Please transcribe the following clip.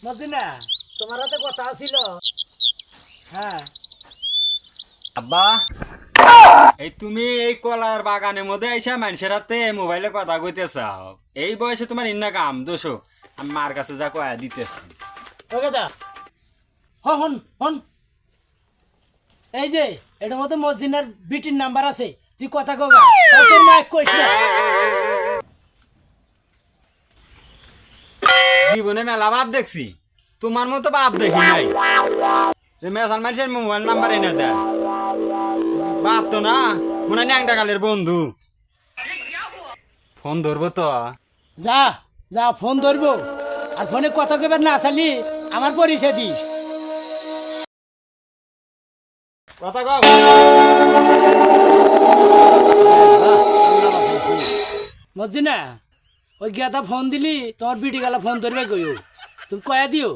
মজিনা তোমার হাতে কথা ছিল। হ্যাঁ আব্বা এই তুমি এই কলার বাগানের মধ্যে আইসা মানুষের হাতে মোবাইলে কথা কইতে চাও, এই বয়সে তোমার ইন্না কাম দোষো আমি মার কাছে যা কয়া দিতেছি। ওকে দা হন হন এই যে এটার মধ্যে মসজিদের বিটির নাম্বার আছে, তুই কথা কগা তোর মা কইস না। জীবনে মেলা বাপ দেখছি, তোমার মতো বাপ দেখি নাই যে মেসাল মানুষের মোবাইল নাম্বার এনে দেয়। বাপ তো না, মনে হয় ন্যাংটা কালের বন্ধু। ফোন ধরবো তো। যা যা ফোন ধরবো, আর ফোনে কথা কইবার না চালি আমার পরিচয় দিস। কথা কও। মসজিনা ওই গিয়াতা ফোন দিলি তোমার বিটি গেলা ফোন ধরবে কইও, তুমি কয়া দিও।